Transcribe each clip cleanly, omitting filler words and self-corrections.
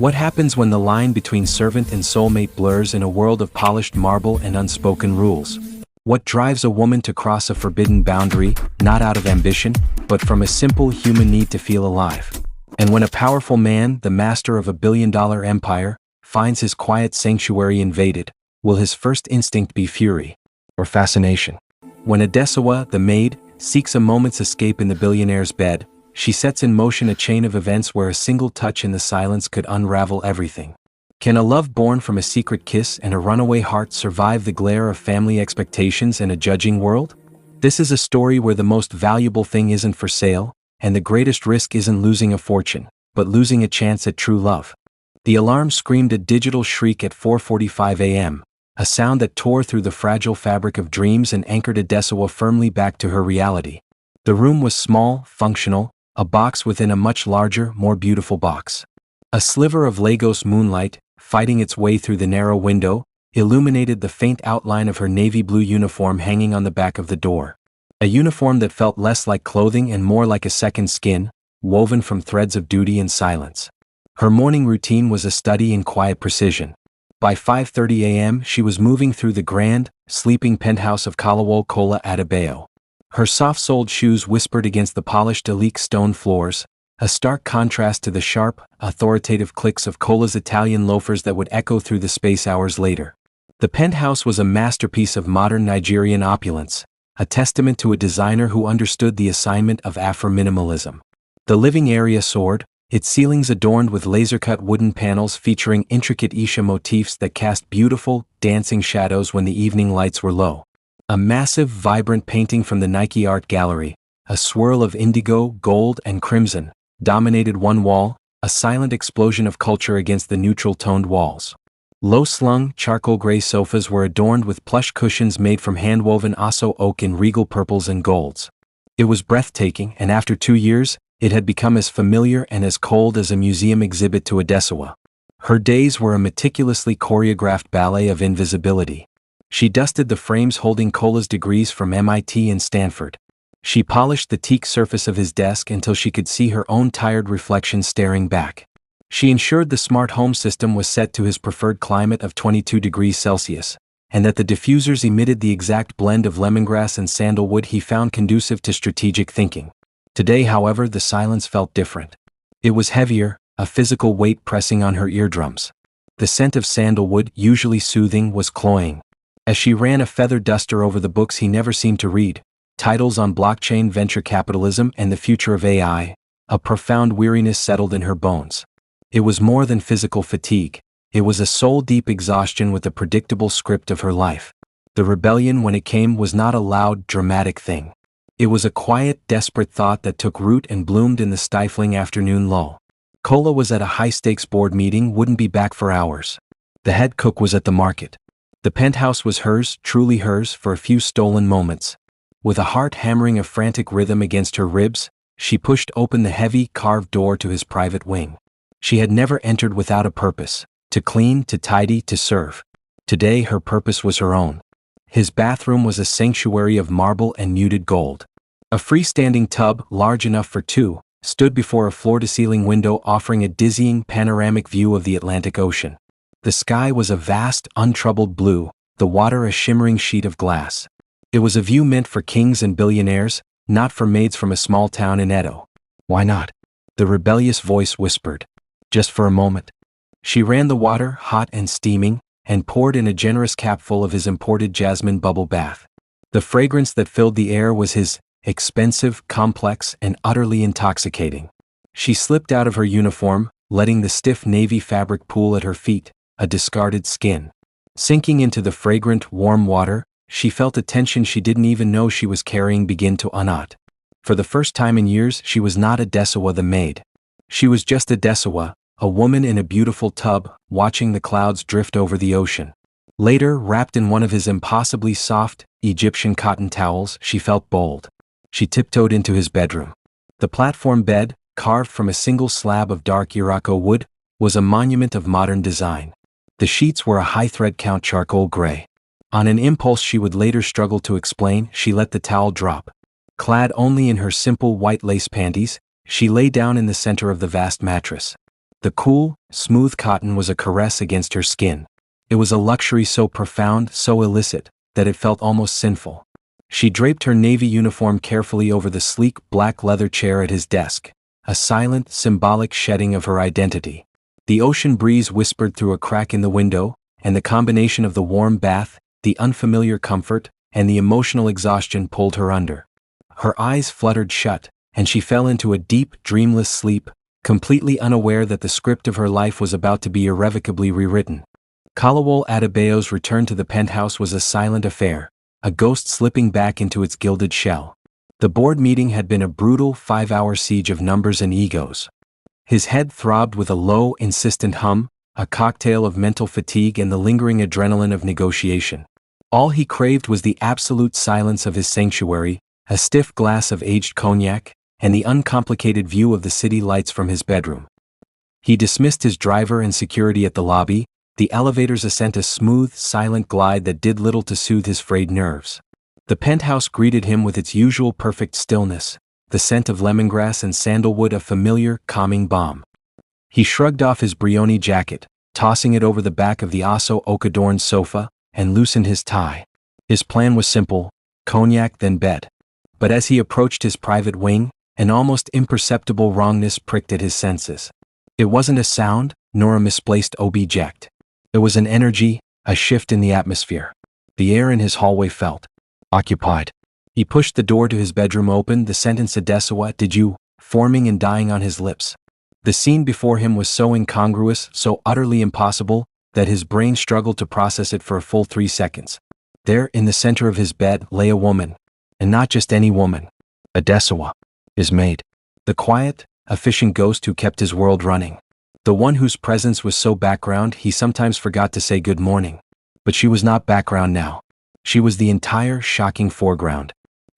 What happens when the line between servant and soulmate blurs in a world of polished marble and unspoken rules? What drives a woman to cross a forbidden boundary, not out of ambition, but from a simple human need to feel alive? And when a powerful man, the master of a billion-dollar empire, finds his quiet sanctuary invaded, will his first instinct be fury or fascination? When Adessawa, the maid, seeks a moment's escape in the billionaire's bed, she sets in motion a chain of events where a single touch in the silence could unravel everything. Can a love born from a secret kiss and a runaway heart survive the glare of family expectations and a judging world? This is a story where the most valuable thing isn't for sale, and the greatest risk isn't losing a fortune, but losing a chance at true love. The alarm screamed a digital shriek at 4:45 a.m., a sound that tore through the fragile fabric of dreams and anchored Adessawa firmly back to her reality. The room was small, functional, a box within a much larger, more beautiful box. A sliver of Lagos moonlight, fighting its way through the narrow window, illuminated the faint outline of her navy blue uniform hanging on the back of the door. A uniform that felt less like clothing and more like a second skin, woven from threads of duty and silence. Her morning routine was a study in quiet precision. By 5:30 a.m. she was moving through the grand, sleeping penthouse of Kalawol Kola Adessawa. Her soft-soled shoes whispered against the polished Elite stone floors, a stark contrast to the sharp, authoritative clicks of Kola's Italian loafers that would echo through the space hours later. The penthouse was a masterpiece of modern Nigerian opulence, a testament to a designer who understood the assignment of Afro-minimalism. The living area soared, its ceilings adorned with laser-cut wooden panels featuring intricate Isha motifs that cast beautiful, dancing shadows when the evening lights were low. A massive, vibrant painting from the Nike Art Gallery, a swirl of indigo, gold, and crimson, dominated one wall, a silent explosion of culture against the neutral-toned walls. Low-slung, charcoal-gray sofas were adorned with plush cushions made from hand-woven Aso oak in regal purples and golds. It was breathtaking, and after 2 years, it had become as familiar and as cold as a museum exhibit to Adessawa. Her days were a meticulously choreographed ballet of invisibility. She dusted the frames holding Kola's degrees from MIT and Stanford. She polished the teak surface of his desk until she could see her own tired reflection staring back. She ensured the smart home system was set to his preferred climate of 22 degrees Celsius, and that the diffusers emitted the exact blend of lemongrass and sandalwood he found conducive to strategic thinking. Today, however, the silence felt different. It was heavier, a physical weight pressing on her eardrums. The scent of sandalwood, usually soothing, was cloying. As she ran a feather duster over the books he never seemed to read, titles on blockchain, venture capitalism, and the future of AI, a profound weariness settled in her bones. It was more than physical fatigue. It was a soul-deep exhaustion with the predictable script of her life. The rebellion, when it came, was not a loud, dramatic thing. It was a quiet, desperate thought that took root and bloomed in the stifling afternoon lull. Kola was at a high-stakes board meeting, wouldn't be back for hours. The head cook was at the market. The penthouse was hers, truly hers, for a few stolen moments. With a heart hammering a frantic rhythm against her ribs, she pushed open the heavy, carved door to his private wing. She had never entered without a purpose, to clean, to tidy, to serve. Today her purpose was her own. His bathroom was a sanctuary of marble and muted gold. A freestanding tub, large enough for two, stood before a floor-to-ceiling window offering a dizzying panoramic view of the Atlantic Ocean. The sky was a vast, untroubled blue, the water a shimmering sheet of glass. It was a view meant for kings and billionaires, not for maids from a small town in Edo. Why not? The rebellious voice whispered. Just for a moment. She ran the water, hot and steaming, and poured in a generous capful of his imported jasmine bubble bath. The fragrance that filled the air was his, expensive, complex, and utterly intoxicating. She slipped out of her uniform, letting the stiff navy fabric pool at her feet, a discarded skin. Sinking into the fragrant, warm water, she felt a tension she didn't even know she was carrying begin to unknot. For the first time in years, she was not Adessawa the maid. She was just Adessawa, a woman in a beautiful tub, watching the clouds drift over the ocean. Later, wrapped in one of his impossibly soft, Egyptian cotton towels, she felt bold. She tiptoed into his bedroom. The platform bed, carved from a single slab of dark Irako wood, was a monument of modern design. The sheets were a high-thread count charcoal gray. On an impulse she would later struggle to explain, she let the towel drop. Clad only in her simple white lace panties, she lay down in the center of the vast mattress. The cool, smooth cotton was a caress against her skin. It was a luxury so profound, so illicit, that it felt almost sinful. She draped her navy uniform carefully over the sleek black leather chair at his desk, a silent, symbolic shedding of her identity. The ocean breeze whispered through a crack in the window, and the combination of the warm bath, the unfamiliar comfort, and the emotional exhaustion pulled her under. Her eyes fluttered shut, and she fell into a deep, dreamless sleep, completely unaware that the script of her life was about to be irrevocably rewritten. Kalawole Adebayo's return to the penthouse was a silent affair, a ghost slipping back into its gilded shell. The board meeting had been a brutal 5-hour siege of numbers and egos. His head throbbed with a low, insistent hum, a cocktail of mental fatigue and the lingering adrenaline of negotiation. All he craved was the absolute silence of his sanctuary, a stiff glass of aged cognac, and the uncomplicated view of the city lights from his bedroom. He dismissed his driver and security at the lobby, the elevator's ascent a smooth, silent glide that did little to soothe his frayed nerves. The penthouse greeted him with its usual perfect stillness, the scent of lemongrass and sandalwood a familiar, calming balm. He shrugged off his Brioni jacket, tossing it over the back of the Aso oak-adorned sofa, and loosened his tie. His plan was simple: cognac then bed. But as he approached his private wing, an almost imperceptible wrongness pricked at his senses. It wasn't a sound, nor a misplaced object. It was an energy, a shift in the atmosphere. The air in his hallway felt occupied. He pushed the door to his bedroom open, the sentence "Adessawa, did you?" forming and dying on his lips. The scene before him was so incongruous, so utterly impossible, that his brain struggled to process it for a full 3 seconds. There, in the center of his bed, lay a woman. And not just any woman. Adessawa, his maid. The quiet, efficient ghost who kept his world running. The one whose presence was so background he sometimes forgot to say good morning. But she was not background now. She was the entire, shocking foreground.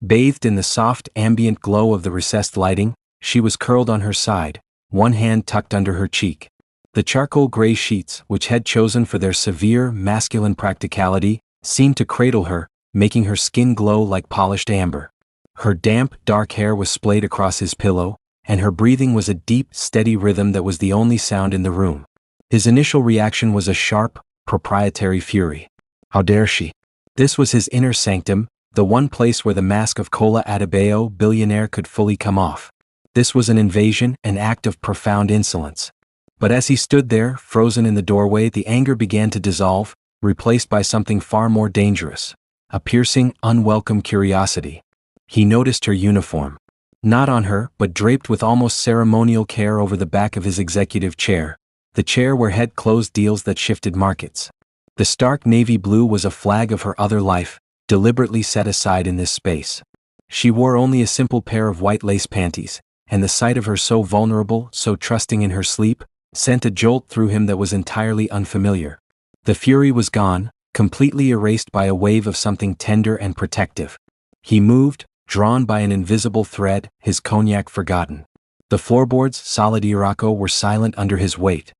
Bathed in the soft, ambient glow of the recessed lighting, she was curled on her side, one hand tucked under her cheek. The charcoal gray sheets, which had chosen for their severe, masculine practicality, seemed to cradle her, making her skin glow like polished amber. Her damp, dark hair was splayed across his pillow, and her breathing was a deep, steady rhythm that was the only sound in the room. His initial reaction was a sharp, proprietary fury. How dare she? This was his inner sanctum, the one place where the mask of Kola Adebayo, billionaire, could fully come off. This was an invasion, an act of profound insolence. But as he stood there, frozen in the doorway, the anger began to dissolve, replaced by something far more dangerous. A piercing, unwelcome curiosity. He noticed her uniform. Not on her, but draped with almost ceremonial care over the back of his executive chair, the chair where head closed deals that shifted markets. The stark navy blue was a flag of her other life, deliberately set aside in this space. She wore only a simple pair of white lace panties, and the sight of her so vulnerable, so trusting in her sleep, sent a jolt through him that was entirely unfamiliar. The fury was gone, completely erased by a wave of something tender and protective. He moved, drawn by an invisible thread, his cognac forgotten. The floorboards, solid Irako, were silent under his weight.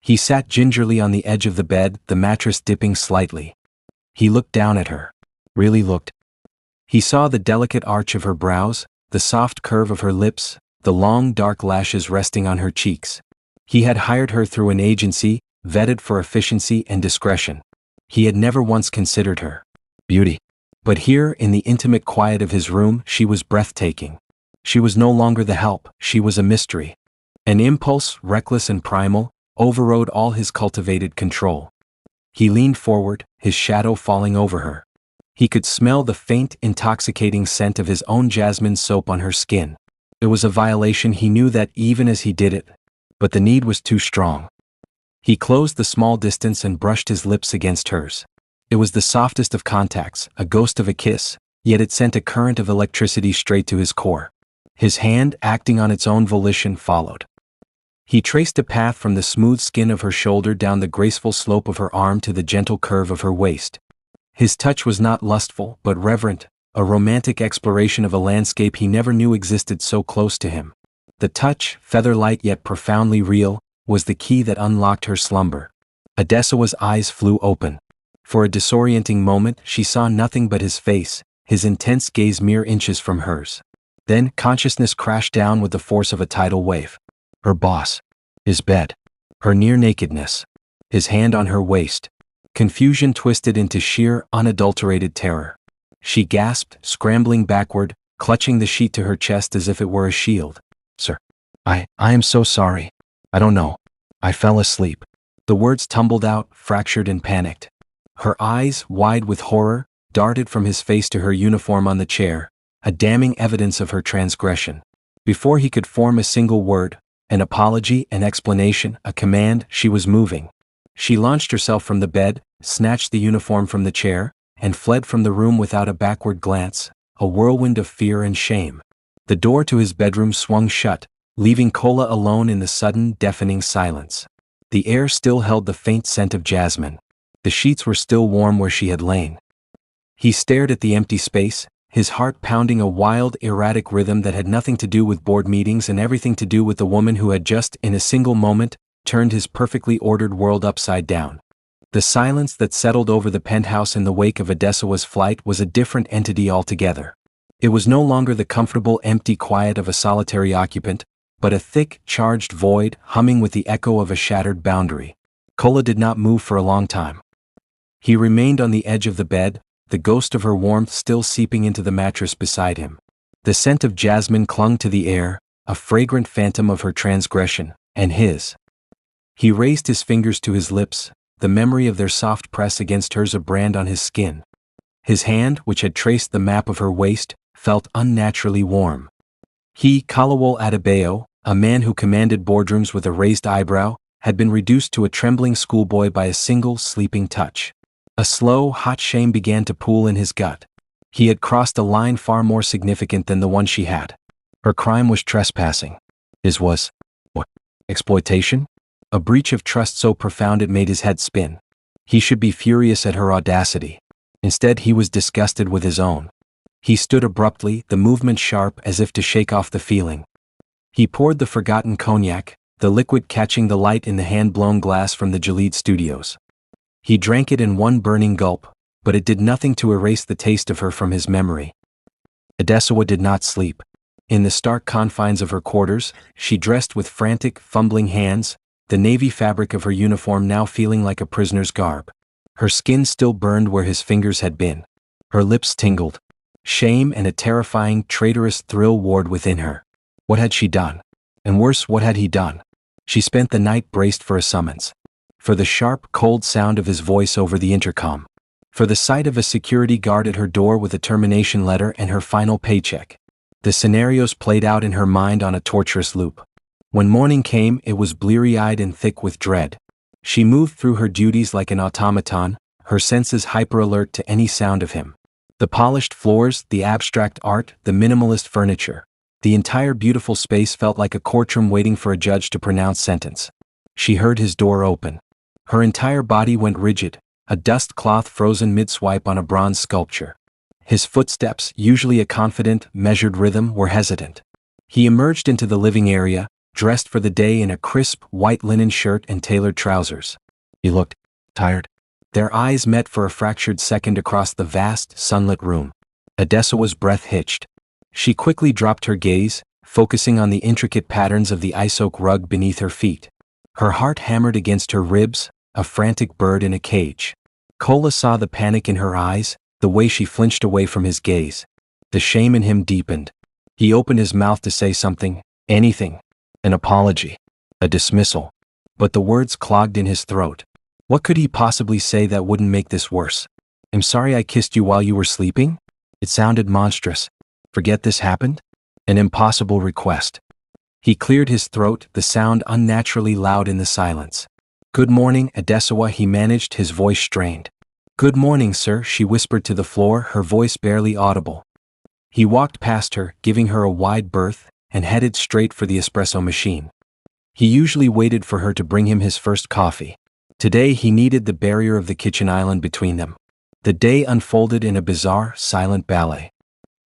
He sat gingerly on the edge of the bed, the mattress dipping slightly. He looked down at her. Really looked. He saw the delicate arch of her brows, the soft curve of her lips, the long dark lashes resting on her cheeks. He had hired her through an agency, vetted for efficiency and discretion. He had never once considered her beauty. But here, in the intimate quiet of his room, she was breathtaking. She was no longer the help, she was a mystery. An impulse, reckless and primal, overrode all his cultivated control. He leaned forward, his shadow falling over her. He could smell the faint, intoxicating scent of his own jasmine soap on her skin. It was a violation, he knew that even as he did it, but the need was too strong. He closed the small distance and brushed his lips against hers. It was the softest of contacts, a ghost of a kiss, yet it sent a current of electricity straight to his core. His hand, acting on its own volition, followed. He traced a path from the smooth skin of her shoulder down the graceful slope of her arm to the gentle curve of her waist. His touch was not lustful, but reverent, a romantic exploration of a landscape he never knew existed so close to him. The touch, feather-light yet profoundly real, was the key that unlocked her slumber. Adessawa's eyes flew open. For a disorienting moment, she saw nothing but his face, his intense gaze mere inches from hers. Then, consciousness crashed down with the force of a tidal wave. Her boss. His bed. Her near nakedness. His hand on her waist. Confusion twisted into sheer, unadulterated terror. She gasped, scrambling backward, clutching the sheet to her chest as if it were a shield. Sir. I am so sorry. I don't know. I fell asleep. The words tumbled out, fractured and panicked. Her eyes, wide with horror, darted from his face to her uniform on the chair, a damning evidence of her transgression. Before he could form a single word, an apology, an explanation, a command, she was moving. She launched herself from the bed, snatched the uniform from the chair, and fled from the room without a backward glance, a whirlwind of fear and shame. The door to his bedroom swung shut, leaving Kola alone in the sudden, deafening silence. The air still held the faint scent of jasmine. The sheets were still warm where she had lain. He stared at the empty space, his heart pounding a wild, erratic rhythm that had nothing to do with board meetings and everything to do with the woman who had just, in a single moment, turned his perfectly ordered world upside down. The silence that settled over the penthouse in the wake of Adessawa's flight was a different entity altogether. It was no longer the comfortable, empty quiet of a solitary occupant, but a thick, charged void humming with the echo of a shattered boundary. Kola did not move for a long time. He remained on the edge of the bed, the ghost of her warmth still seeping into the mattress beside him. The scent of jasmine clung to the air, a fragrant phantom of her transgression, and his. He raised his fingers to his lips, the memory of their soft press against hers a brand on his skin. His hand, which had traced the map of her waist, felt unnaturally warm. He, Kalawol Adebayo, a man who commanded boardrooms with a raised eyebrow, had been reduced to a trembling schoolboy by a single sleeping touch. A slow, hot shame began to pool in his gut. He had crossed a line far more significant than the one she had. Her crime was trespassing. His was, what? Exploitation? A breach of trust so profound it made his head spin. He should be furious at her audacity. Instead, he was disgusted with his own. He stood abruptly, the movement sharp as if to shake off the feeling. He poured the forgotten cognac, the liquid catching the light in the hand-blown glass from the Jalid studios. He drank it in one burning gulp, but it did nothing to erase the taste of her from his memory. Adessawa did not sleep. In the stark confines of her quarters, she dressed with frantic, fumbling hands, the navy fabric of her uniform now feeling like a prisoner's garb. Her skin still burned where his fingers had been. Her lips tingled. Shame and a terrifying, traitorous thrill warred within her. What had she done? And worse, what had he done? She spent the night braced for a summons. For the sharp, cold sound of his voice over the intercom. For the sight of a security guard at her door with a termination letter and her final paycheck. The scenarios played out in her mind on a torturous loop. When morning came, it was bleary-eyed and thick with dread. She moved through her duties like an automaton, her senses hyper-alert to any sound of him. The polished floors, the abstract art, the minimalist furniture. The entire beautiful space felt like a courtroom waiting for a judge to pronounce sentence. She heard his door open. Her entire body went rigid, a dust cloth frozen mid-swipe on a bronze sculpture. His footsteps, usually a confident, measured rhythm, were hesitant. He emerged into the living area, dressed for the day in a crisp, white linen shirt and tailored trousers. He looked tired. Their eyes met for a fractured second across the vast, sunlit room. Adessawa's breath hitched. She quickly dropped her gaze, focusing on the intricate patterns of the ice oak rug beneath her feet. Her heart hammered against her ribs, a frantic bird in a cage. Kola saw the panic in her eyes, the way she flinched away from his gaze. The shame in him deepened. He opened his mouth to say something, anything. An apology. A dismissal. But the words clogged in his throat. What could he possibly say that wouldn't make this worse? I'm sorry I kissed you while you were sleeping? It sounded monstrous. Forget this happened? An impossible request. He cleared his throat, the sound unnaturally loud in the silence. Good morning, Adessawa, he managed, his voice strained. Good morning, sir, she whispered to the floor, her voice barely audible. He walked past her, giving her a wide berth, and headed straight for the espresso machine. He usually waited for her to bring him his first coffee. Today he needed the barrier of the kitchen island between them. The day unfolded in a bizarre, silent ballet.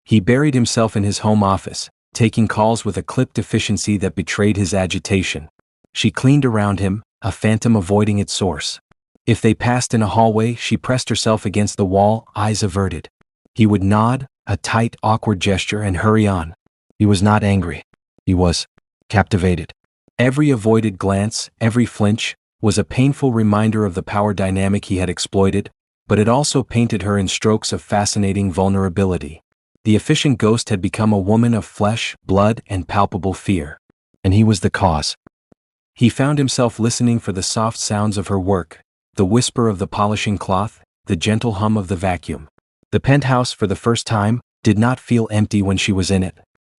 He buried himself in his home office, taking calls with a clipped efficiency that betrayed his agitation. She cleaned around him, a phantom avoiding its source. If they passed in a hallway, she pressed herself against the wall, eyes averted. He would nod, a tight, awkward gesture, and hurry on. He was not angry. He was captivated. Every avoided glance, every flinch, was a painful reminder of the power dynamic he had exploited, but it also painted her in strokes of fascinating vulnerability. The efficient ghost had become a woman of flesh, blood, and palpable fear. And he was the cause. He found himself listening for the soft sounds of her work, the whisper of the polishing cloth, the gentle hum of the vacuum. The penthouse, for the first time, did not feel empty when she was in it.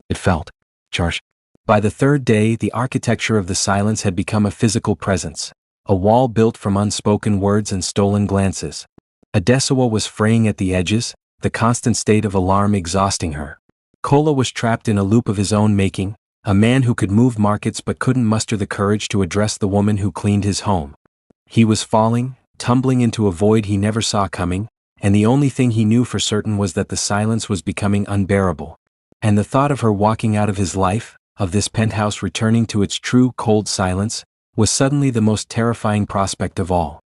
It felt charged. By the third day, the architecture of the silence had become a physical presence, a wall built from unspoken words and stolen glances. Adessawa was fraying at the edges, the constant state of alarm exhausting her. Kola was trapped in a loop of his own making, a man who could move markets but couldn't muster the courage to address the woman who cleaned his home. He was falling, tumbling into a void he never saw coming, and the only thing he knew for certain was that the silence was becoming unbearable. And the thought of her walking out of his life, of this penthouse returning to its true cold silence, was suddenly the most terrifying prospect of all.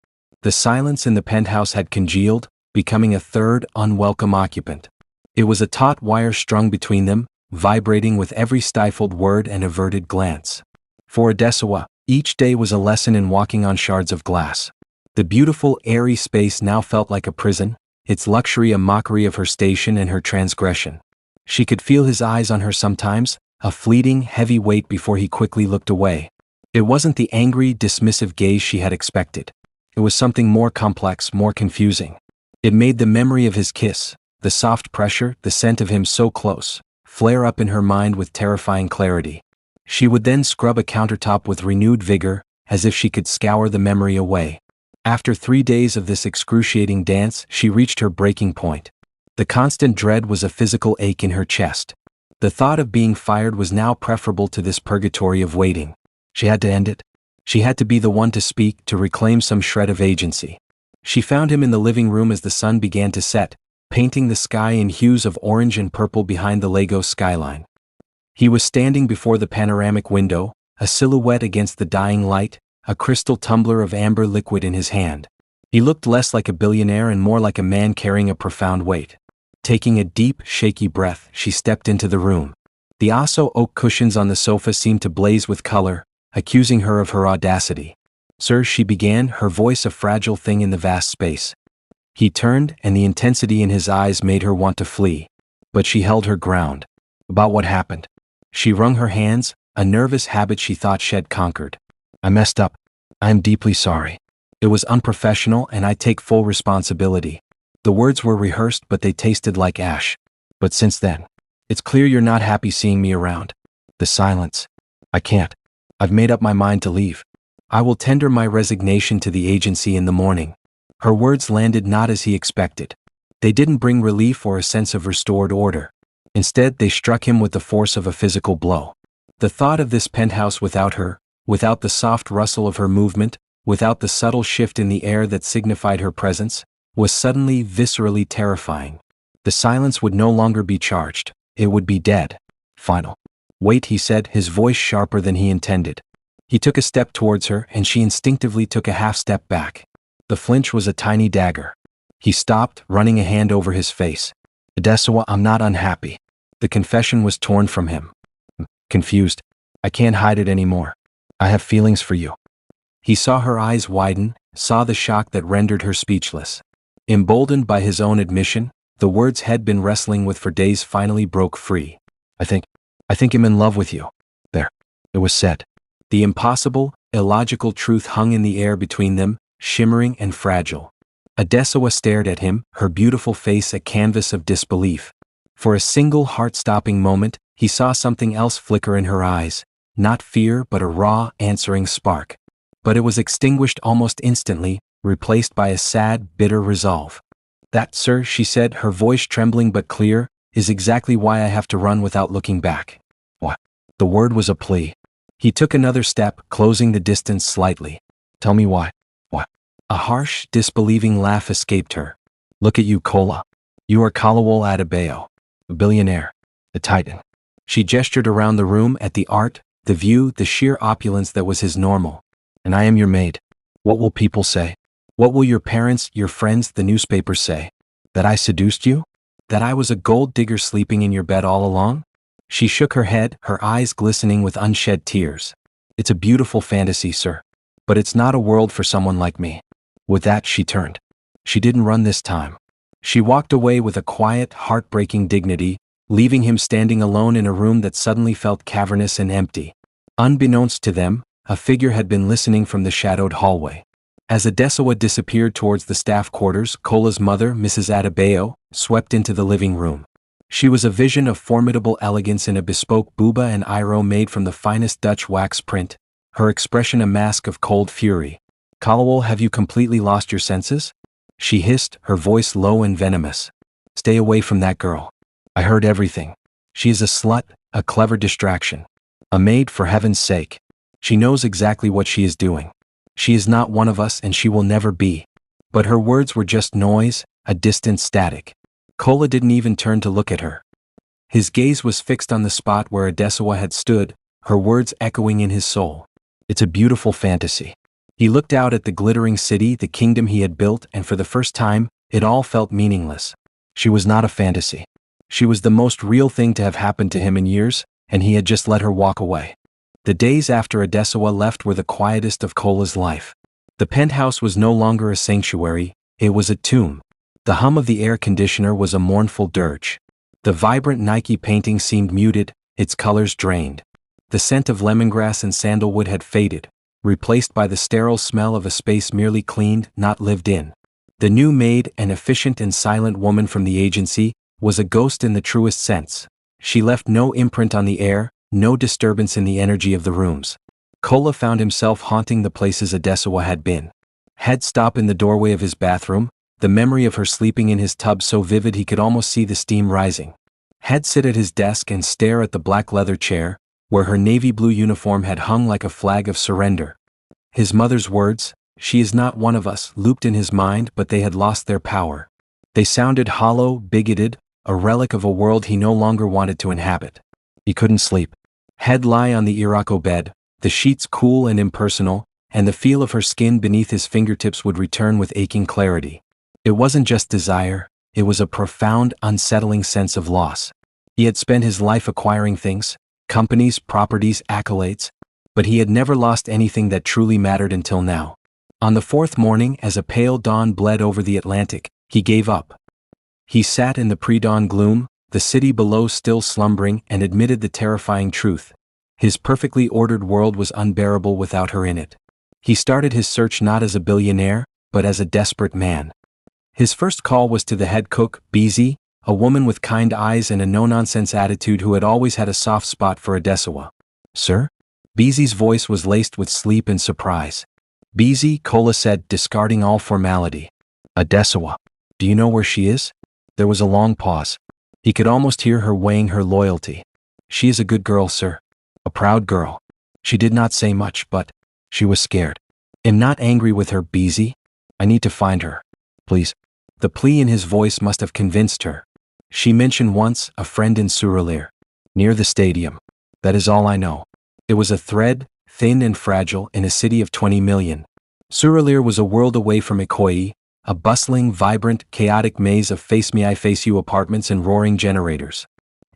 The silence in the penthouse had congealed, becoming a third, unwelcome occupant. It was a taut wire strung between them, vibrating with every stifled word and averted glance. For Adessawa, each day was a lesson in walking on shards of glass. The beautiful, airy space now felt like a prison, its luxury a mockery of her station and her transgression. She could feel his eyes on her sometimes, a fleeting, heavy weight before he quickly looked away. It wasn't the angry, dismissive gaze she had expected. It was something more complex, more confusing. It made the memory of his kiss, the soft pressure, the scent of him so close, flare up in her mind with terrifying clarity. She would then scrub a countertop with renewed vigor, as if she could scour the memory away. After 3 days of this excruciating dance, she reached her breaking point. The constant dread was a physical ache in her chest. The thought of being fired was now preferable to this purgatory of waiting. She had to end it. She had to be the one to speak, to reclaim some shred of agency. She found him in the living room as the sun began to set, painting the sky in hues of orange and purple behind the Lagos skyline. He was standing before the panoramic window, a silhouette against the dying light, a crystal tumbler of amber liquid in his hand. He looked less like a billionaire and more like a man carrying a profound weight. Taking a deep, shaky breath, she stepped into the room. The Aso oak cushions on the sofa seemed to blaze with color, accusing her of her audacity. "Sir," she began, her voice a fragile thing in the vast space. He turned, and the intensity in his eyes made her want to flee. But she held her ground. "About what happened?" She wrung her hands, a nervous habit she thought she had conquered. "I messed up. I am deeply sorry. It was unprofessional and I take full responsibility." The words were rehearsed but they tasted like ash. "But since then, it's clear you're not happy seeing me around." The silence. "I can't. I've made up my mind to leave. I will tender my resignation to the agency in the morning." Her words landed not as he expected. They didn't bring relief or a sense of restored order. Instead, they struck him with the force of a physical blow. The thought of this penthouse without her, without the soft rustle of her movement, without the subtle shift in the air that signified her presence, was suddenly viscerally terrifying. The silence would no longer be charged. It would be dead. Final. "Wait," he said, his voice sharper than he intended. He took a step towards her, and she instinctively took a half step back. The flinch was a tiny dagger. He stopped, running a hand over his face. "Adessawa, I'm not unhappy." The confession was torn from him. Confused. "I can't hide it anymore. I have feelings for you." He saw her eyes widen, saw the shock that rendered her speechless. Emboldened by his own admission, the words he'd been wrestling with for days finally broke free. I think I'm in love with you." There. It was said. The impossible, illogical truth hung in the air between them, shimmering and fragile. Adessawa stared at him, her beautiful face a canvas of disbelief. For a single heart-stopping moment, he saw something else flicker in her eyes, not fear but a raw, answering spark. But it was extinguished almost instantly, replaced by a sad, bitter resolve. "That, sir," she said, her voice trembling but clear, "is exactly why I have to run without looking back." What? The word was a plea. He took another step, closing the distance slightly. "Tell me why." "What?" A harsh, disbelieving laugh escaped her. "Look at you, Kola. You are Kalawol Adebayo, a billionaire, a titan." She gestured around the room at the art, the view, the sheer opulence that was his normal. "And I am your maid. What will people say? What will your parents, your friends, the newspapers say? That I seduced you? That I was a gold digger sleeping in your bed all along?" She shook her head, her eyes glistening with unshed tears. It's a beautiful fantasy, sir. But it's not a world for someone like me. With that, she turned. She didn't run this time. She walked away with a quiet, heartbreaking dignity, leaving him standing alone in a room that suddenly felt cavernous and empty. Unbeknownst to them, a figure had been listening from the shadowed hallway. As Adessawa disappeared towards the staff quarters, Cola's mother, Mrs. Adebayo, swept into the living room. She was a vision of formidable elegance in a bespoke buba and iro made from the finest Dutch wax print, her expression a mask of cold fury. "Kalawol, have you completely lost your senses?" she hissed, her voice low and venomous. "Stay away from that girl. I heard everything. She is a slut, a clever distraction. A maid, for heaven's sake. She knows exactly what she is doing. She is not one of us and she will never be." But her words were just noise, a distant static. Kola didn't even turn to look at her. His gaze was fixed on the spot where Adessawa had stood, her words echoing in his soul. "It's a beautiful fantasy." He looked out at the glittering city, the kingdom he had built, and for the first time, it all felt meaningless. She was not a fantasy. She was the most real thing to have happened to him in years, and he had just let her walk away. The days after Adessawa left were the quietest of Kola's life. The penthouse was no longer a sanctuary, it was a tomb. The hum of the air conditioner was a mournful dirge. The vibrant Nike painting seemed muted, its colors drained. The scent of lemongrass and sandalwood had faded, replaced by the sterile smell of a space merely cleaned, not lived in. The new maid, an efficient and silent woman from the agency, was a ghost in the truest sense. She left no imprint on the air, no disturbance in the energy of the rooms. Kola found himself haunting the places Adessawa had been. Head stop in the doorway of his bathroom, the memory of her sleeping in his tub so vivid he could almost see the steam rising. Head sit at his desk and stare at the black leather chair, where her navy blue uniform had hung like a flag of surrender. His mother's words, "She is not one of us," looped in his mind, but they had lost their power. They sounded hollow, bigoted, a relic of a world he no longer wanted to inhabit. He couldn't sleep. Head lie on the Irako bed, the sheets cool and impersonal, and the feel of her skin beneath his fingertips would return with aching clarity. It wasn't just desire, it was a profound, unsettling sense of loss. He had spent his life acquiring things, companies, properties, accolades, but he had never lost anything that truly mattered until now. On the fourth morning, as a pale dawn bled over the Atlantic, he gave up. He sat in the pre-dawn gloom, the city below still slumbering, and admitted the terrifying truth. His perfectly ordered world was unbearable without her in it. He started his search not as a billionaire, but as a desperate man. His first call was to the head cook, Bizi, a woman with kind eyes and a no-nonsense attitude who had always had a soft spot for Adessawa. "Sir?" Bizi's voice was laced with sleep and surprise. "Bizi," Kola said, discarding all formality. "Adessawa. Do you know where she is?" There was a long pause. He could almost hear her weighing her loyalty. "She is a good girl, sir. A proud girl." She did not say much, but she was scared. "I'm not angry with her, Bizi. I need to find her. Please." The plea in his voice must have convinced her. She mentioned once a friend in Surulere, near the stadium. That is all I know. It was a thread, thin and fragile, in a city of 20 million. Surulere was a world away from Ikoyi, a bustling, vibrant, chaotic maze of face-me-I-face-you apartments and roaring generators.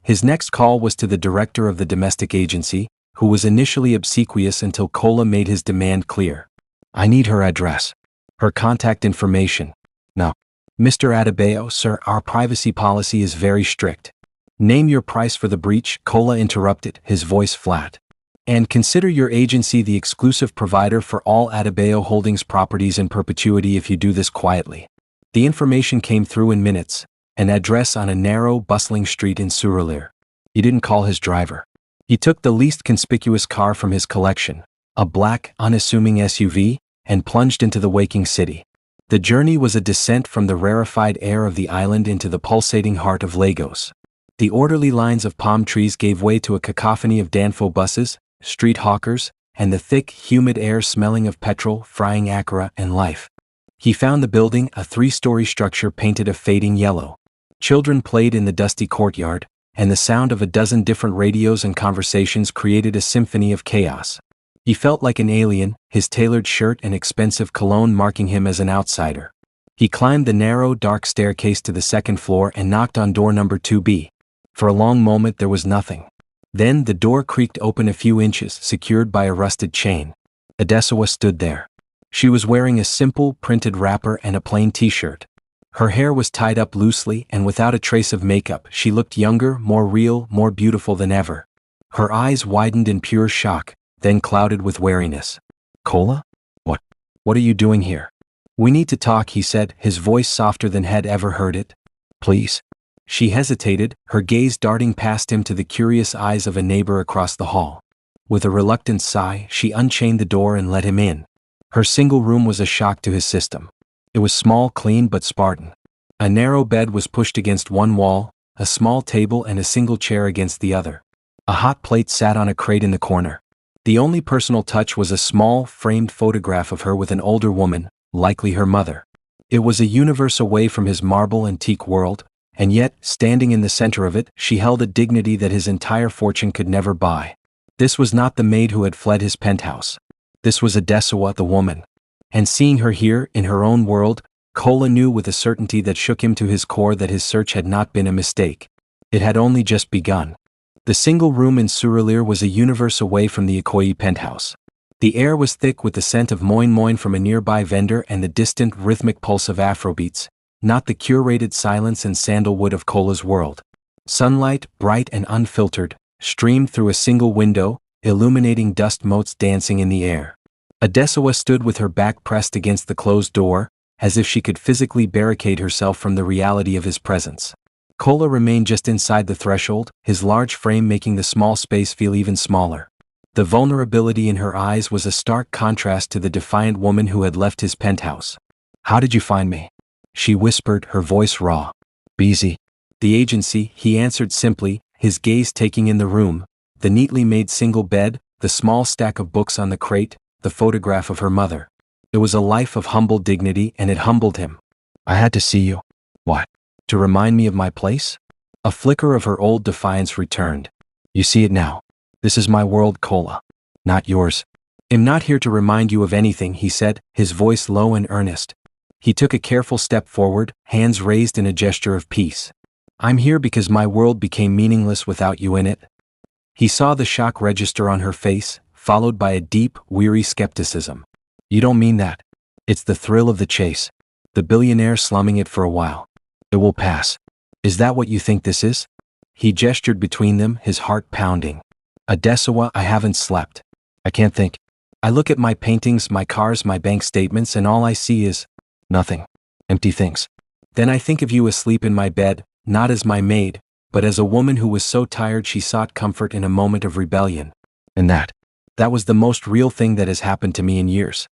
His next call was to the director of the domestic agency, who was initially obsequious until Kola made his demand clear. "I need her address. Her contact information. No." "Mr. Adebayo, sir, our privacy policy is very strict." "Name your price for the breach," Kola interrupted, his voice flat. "And consider your agency the exclusive provider for all Adebayo Holdings properties in perpetuity if you do this quietly." The information came through in minutes, an address on a narrow, bustling street in Surulere. He didn't call his driver. He took the least conspicuous car from his collection, a black, unassuming SUV, and plunged into the waking city. The journey was a descent from the rarefied air of the island into the pulsating heart of Lagos. The orderly lines of palm trees gave way to a cacophony of Danfo buses, street hawkers, and the thick, humid air smelling of petrol, frying akara, and life. He found the building, a 3-story structure painted a fading yellow. Children played in the dusty courtyard, and the sound of a dozen different radios and conversations created a symphony of chaos. He felt like an alien, his tailored shirt and expensive cologne marking him as an outsider. He climbed the narrow, dark staircase to the second floor and knocked on door number 2B. For a long moment there was nothing. Then the door creaked open a few inches, secured by a rusted chain. Adessawa stood there. She was wearing a simple, printed wrapper and a plain t-shirt. Her hair was tied up loosely, and without a trace of makeup, she looked younger, more real, more beautiful than ever. Her eyes widened in pure shock, then clouded with wariness. "Kola? What are you doing here?" "We need to talk," he said, his voice softer than had ever heard it. "Please." She hesitated, her gaze darting past him to the curious eyes of a neighbor across the hall. With a reluctant sigh, she unchained the door and let him in. Her single room was a shock to his system. It was small, clean, but Spartan. A narrow bed was pushed against one wall, a small table and a single chair against the other. A hot plate sat on a crate in the corner. The only personal touch was a small, framed photograph of her with an older woman, likely her mother. It was a universe away from his marble antique world, and yet, standing in the center of it, she held a dignity that his entire fortune could never buy. This was not the maid who had fled his penthouse. This was Adessawa, the woman. And seeing her here, in her own world, Kola knew with a certainty that shook him to his core that his search had not been a mistake. It had only just begun. The single room in Surulere was a universe away from the Ikoyi penthouse. The air was thick with the scent of moin moin from a nearby vendor and the distant rhythmic pulse of Afrobeats, not the curated silence and sandalwood of Kola's world. Sunlight, bright and unfiltered, streamed through a single window, illuminating dust motes dancing in the air. Adessawa stood with her back pressed against the closed door, as if she could physically barricade herself from the reality of his presence. Kola remained just inside the threshold, his large frame making the small space feel even smaller. The vulnerability in her eyes was a stark contrast to the defiant woman who had left his penthouse. "How did you find me?" she whispered, her voice raw. "Busy." "The agency," he answered simply, his gaze taking in the room, the neatly made single bed, the small stack of books on the crate, the photograph of her mother. It was a life of humble dignity, and it humbled him. "I had to see you." "Why? To remind me of my place?" A flicker of her old defiance returned. "You see it now. This is my world, Kola. Not yours." "I'm not here to remind you of anything," he said, his voice low and earnest. He took a careful step forward, hands raised in a gesture of peace. "I'm here because my world became meaningless without you in it." He saw the shock register on her face, followed by a deep, weary skepticism. "You don't mean that?" "It's the thrill of the chase. The billionaire slumming it for a while. It will pass." "Is that what you think this is?" He gestured between them, his heart pounding. "Adessawa, I haven't slept. I can't think. I look at my paintings, my cars, my bank statements, and all I see is nothing. Empty things. Then I think of you asleep in my bed, not as my maid, but as a woman who was so tired she sought comfort in a moment of rebellion. And that was the most real thing that has happened to me in years."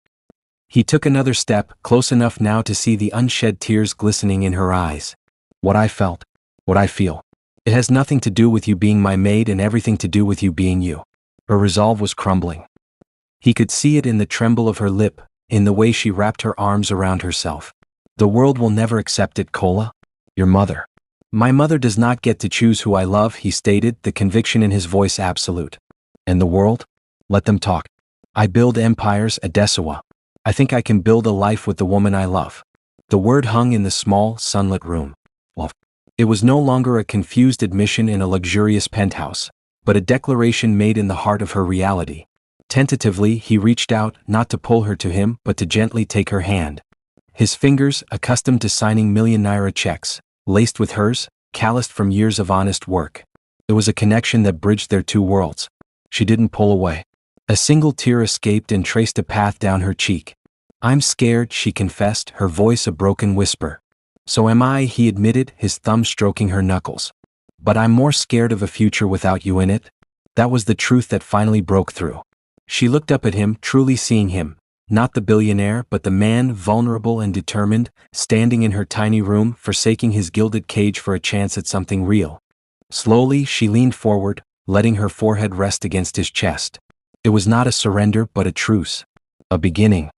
He took another step, close enough now to see the unshed tears glistening in her eyes. "What I felt, what I feel. It has nothing to do with you being my maid and everything to do with you being you." Her resolve was crumbling. He could see it in the tremble of her lip, in the way she wrapped her arms around herself. "The world will never accept it, Kola. Your mother." "My mother does not get to choose who I love," he stated, the conviction in his voice absolute. "And the world? Let them talk. I build empires, Adessawa. I think I can build a life with the woman I love." The word hung in the small, sunlit room. Love. It was no longer a confused admission in a luxurious penthouse, but a declaration made in the heart of her reality. Tentatively, he reached out, not to pull her to him, but to gently take her hand. His fingers, accustomed to signing million-naira checks, laced with hers, calloused from years of honest work. It was a connection that bridged their two worlds. She didn't pull away. A single tear escaped and traced a path down her cheek. "I'm scared," she confessed, her voice a broken whisper. "So am I," he admitted, his thumb stroking her knuckles. "But I'm more scared of a future without you in it." That was the truth that finally broke through. She looked up at him, truly seeing him, not the billionaire, but the man, vulnerable and determined, standing in her tiny room, forsaking his gilded cage for a chance at something real. Slowly, she leaned forward, letting her forehead rest against his chest. It was not a surrender, but a truce. A beginning.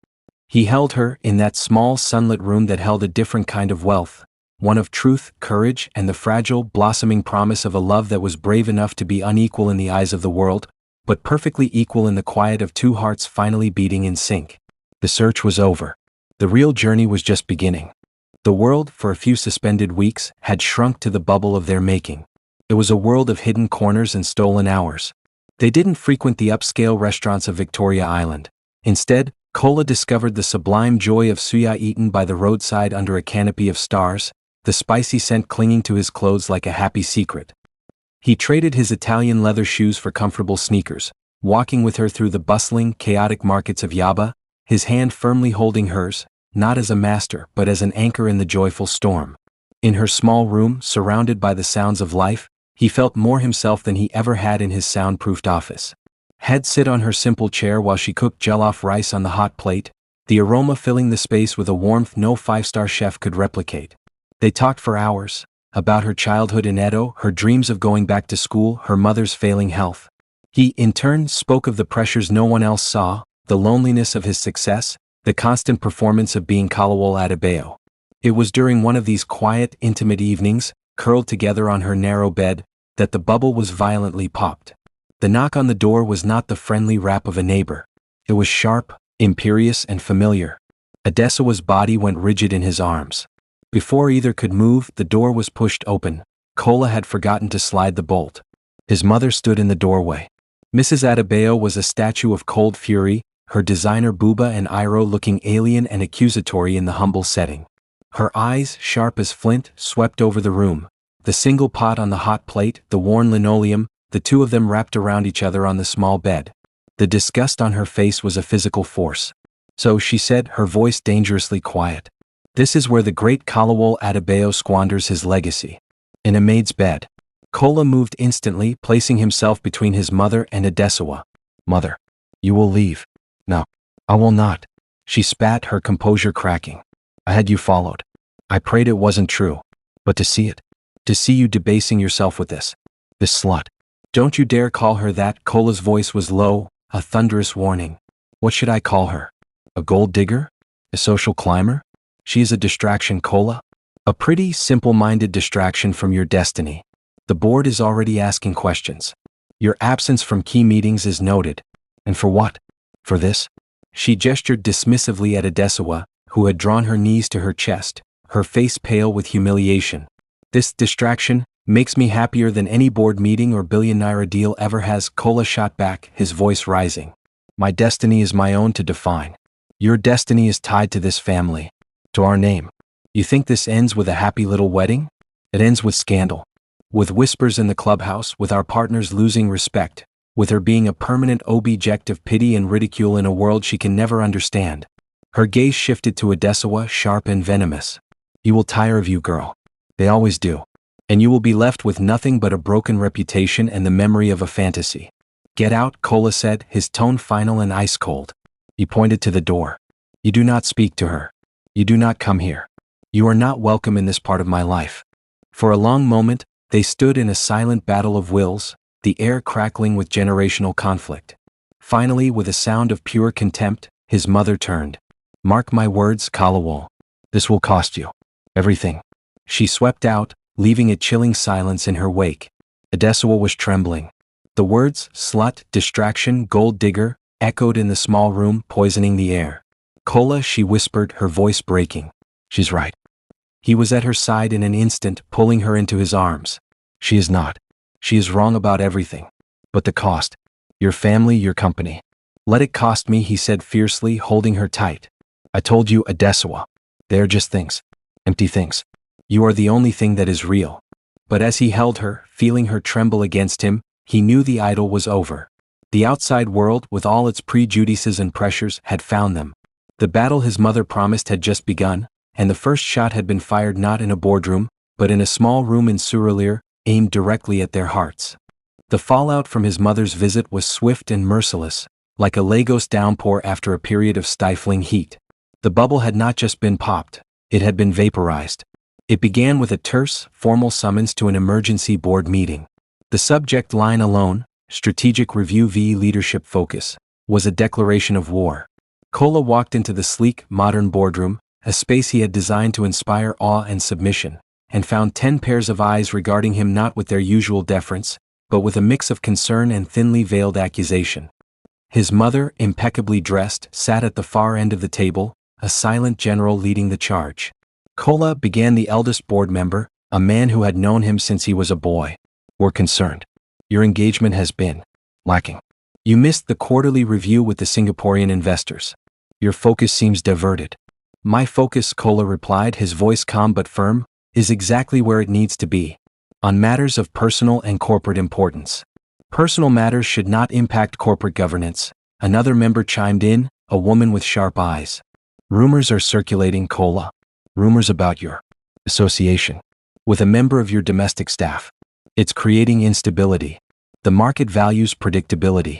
He held her in that small, sunlit room that held a different kind of wealth, one of truth, courage, and the fragile, blossoming promise of a love that was brave enough to be unequal in the eyes of the world, but perfectly equal in the quiet of two hearts finally beating in sync. The search was over. The real journey was just beginning. The world, for a few suspended weeks, had shrunk to the bubble of their making. It was a world of hidden corners and stolen hours. They didn't frequent the upscale restaurants of Victoria Island. Instead, Kola discovered the sublime joy of suya eaten by the roadside under a canopy of stars, the spicy scent clinging to his clothes like a happy secret. He traded his Italian leather shoes for comfortable sneakers, walking with her through the bustling, chaotic markets of Yaba, his hand firmly holding hers, not as a master but as an anchor in the joyful storm. In her small room, surrounded by the sounds of life, he felt more himself than he ever had in his soundproofed office. Head sit on her simple chair while she cooked jollof rice on the hot plate, the aroma filling the space with a warmth no five-star chef could replicate. They talked for hours, about her childhood in Edo, her dreams of going back to school, her mother's failing health. He, in turn, spoke of the pressures no one else saw, the loneliness of his success, the constant performance of being Kalawol Adebayo. It was during one of these quiet, intimate evenings, curled together on her narrow bed, that the bubble was violently popped. The knock on the door was not the friendly rap of a neighbor. It was sharp, imperious, and familiar. Adessawa's body went rigid in his arms. Before either could move, the door was pushed open. Kola had forgotten to slide the bolt. His mother stood in the doorway. Mrs. Adebayo was a statue of cold fury, her designer Buba and Iro looking alien and accusatory in the humble setting. Her eyes, sharp as flint, swept over the room. The single pot on the hot plate, the worn linoleum, the two of them wrapped around each other on the small bed. The disgust on her face was a physical force. So she said, her voice dangerously quiet. This is where the great Kalawol Adebayo squanders his legacy. In a maid's bed. Kola moved instantly, placing himself between his mother and Adessawa. Mother, you will leave. No, I will not. She spat, her composure cracking. I had you followed. I prayed it wasn't true. But to see it. To see you debasing yourself with this slut. Don't you dare call her that. Kola's voice was low, a thunderous warning. What should I call her? A gold digger? A social climber? She is a distraction, Kola. A pretty, simple-minded distraction from your destiny. The board is already asking questions. Your absence from key meetings is noted. And for what? For this? She gestured dismissively at Adessawa, who had drawn her knees to her chest, her face pale with humiliation. This distraction makes me happier than any board meeting or billionaire deal ever has. Kola shot back, his voice rising. My destiny is my own to define. Your destiny is tied to this family. To our name. You think this ends with a happy little wedding? It ends with scandal. With whispers in the clubhouse, with our partners losing respect, with her being a permanent object of pity and ridicule in a world she can never understand. Her gaze shifted to Adessawa, sharp and venomous. You will tire of you, girl. They always do. And you will be left with nothing but a broken reputation and the memory of a fantasy. Get out, Kola said, his tone final and ice cold. He pointed to the door. You do not speak to her. You do not come here. You are not welcome in this part of my life. For a long moment, they stood in a silent battle of wills, the air crackling with generational conflict. Finally, with a sound of pure contempt, his mother turned. Mark my words, Kalawol. This will cost you. Everything. She swept out, leaving a chilling silence in her wake. Adessawa was trembling. The words, slut, distraction, gold digger, echoed in the small room, poisoning the air. Kola, she whispered, her voice breaking. She's right. He was at her side in an instant, pulling her into his arms. She is not. She is wrong about everything. But the cost. Your family, your company. Let it cost me, he said fiercely, holding her tight. I told you, Adessawa. They are just things. Empty things. You are the only thing that is real. But as he held her, feeling her tremble against him, he knew the idyll was over. The outside world, with all its prejudices and pressures, had found them. The battle his mother promised had just begun, and the first shot had been fired not in a boardroom, but in a small room in Surulere, aimed directly at their hearts. The fallout from his mother's visit was swift and merciless, like a Lagos downpour after a period of stifling heat. The bubble had not just been popped, it had been vaporized. It began with a terse, formal summons to an emergency board meeting. The subject line alone, Strategic Review v. Leadership Focus, was a declaration of war. Kola walked into the sleek, modern boardroom, a space he had designed to inspire awe and submission, and found 10 pairs of eyes regarding him not with their usual deference, but with a mix of concern and thinly veiled accusation. His mother, impeccably dressed, sat at the far end of the table, a silent general leading the charge. Kola began, the eldest board member, a man who had known him since he was a boy. We're concerned. Your engagement has been lacking. You missed the quarterly review with the Singaporean investors. Your focus seems diverted. My focus, Kola replied, his voice calm but firm, is exactly where it needs to be. On matters of personal and corporate importance. Personal matters should not impact corporate governance. Another member chimed in, a woman with sharp eyes. Rumors are circulating, Kola. Rumors about your association with a member of your domestic staff. It's creating instability. The market values predictability.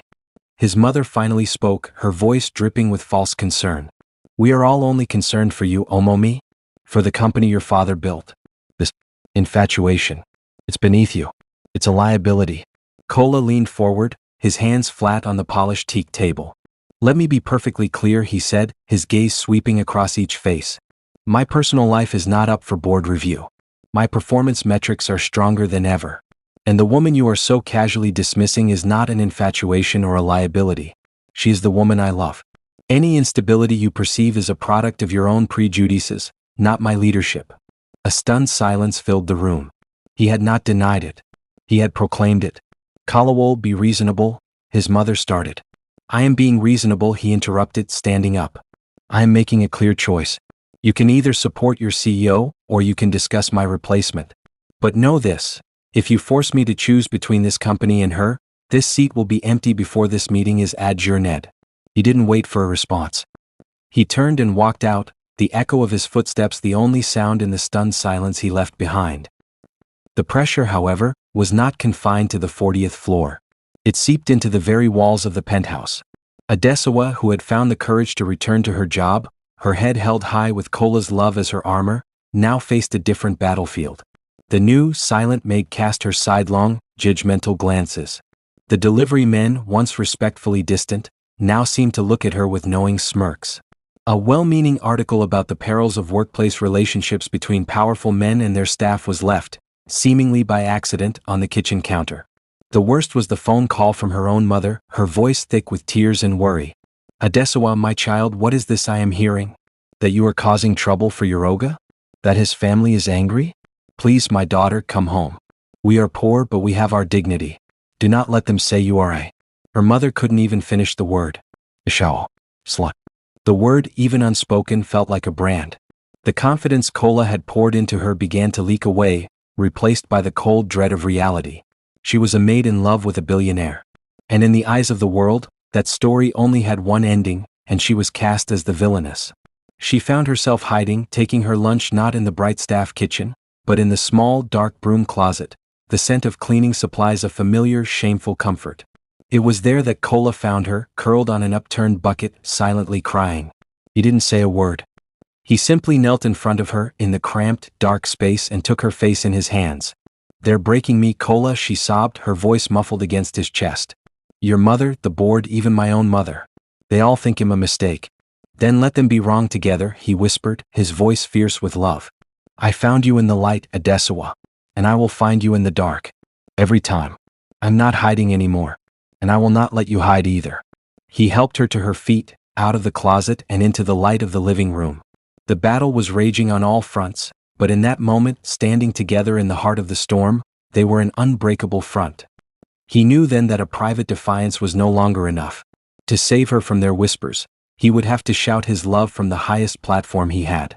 His mother finally spoke, her voice dripping with false concern. We are all only concerned for you, Omomi, for the company your father built. This infatuation. It's beneath you. It's a liability. Kola leaned forward, his hands flat on the polished teak table. Let me be perfectly clear, he said, his gaze sweeping across each face. My personal life is not up for board review. My performance metrics are stronger than ever. And the woman you are so casually dismissing is not an infatuation or a liability. She is the woman I love. Any instability you perceive is a product of your own prejudices, not my leadership. A stunned silence filled the room. He had not denied it. He had proclaimed it. Kalawol, be reasonable, his mother started. I am being reasonable, he interrupted, standing up. I am making a clear choice. You can either support your CEO, or you can discuss my replacement. But know this, if you force me to choose between this company and her, this seat will be empty before this meeting is adjourned. He didn't wait for a response. He turned and walked out, the echo of his footsteps the only sound in the stunned silence he left behind. The pressure, however, was not confined to the 40th floor. It seeped into the very walls of the penthouse. Adessawa, who had found the courage to return to her job, her head held high with Kola's love as her armor, now faced a different battlefield. The new, silent maid cast her sidelong, judgmental glances. The delivery men, once respectfully distant, now seemed to look at her with knowing smirks. A well-meaning article about the perils of workplace relationships between powerful men and their staff was left, seemingly by accident, on the kitchen counter. The worst was the phone call from her own mother, her voice thick with tears and worry. Adessawa, my child, what is this I am hearing? That you are causing trouble for Yoruga? That his family is angry? Please, my daughter, come home. We are poor, but we have our dignity. Do not let them say you are a. Her mother couldn't even finish the word. Ishao. Slut. The word, even unspoken, felt like a brand. The confidence Kola had poured into her began to leak away, replaced by the cold dread of reality. She was a maid in love with a billionaire. And in the eyes of the world, that story only had one ending, and she was cast as the villainess. She found herself hiding, taking her lunch not in the bright staff kitchen, but in the small, dark broom closet, the scent of cleaning supplies a familiar, shameful comfort. It was there that Kola found her, curled on an upturned bucket, silently crying. He didn't say a word. He simply knelt in front of her, in the cramped, dark space, and took her face in his hands. They're breaking me, Kola, she sobbed, her voice muffled against his chest. Your mother, the board, even my own mother. They all think him a mistake. Then let them be wrong together, he whispered, his voice fierce with love. I found you in the light, Adessawa, and I will find you in the dark. Every time. I'm not hiding anymore. And I will not let you hide either. He helped her to her feet, out of the closet and into the light of the living room. The battle was raging on all fronts, but in that moment, standing together in the heart of the storm, they were an unbreakable front. He knew then that a private defiance was no longer enough. To save her from their whispers, he would have to shout his love from the highest platform he had.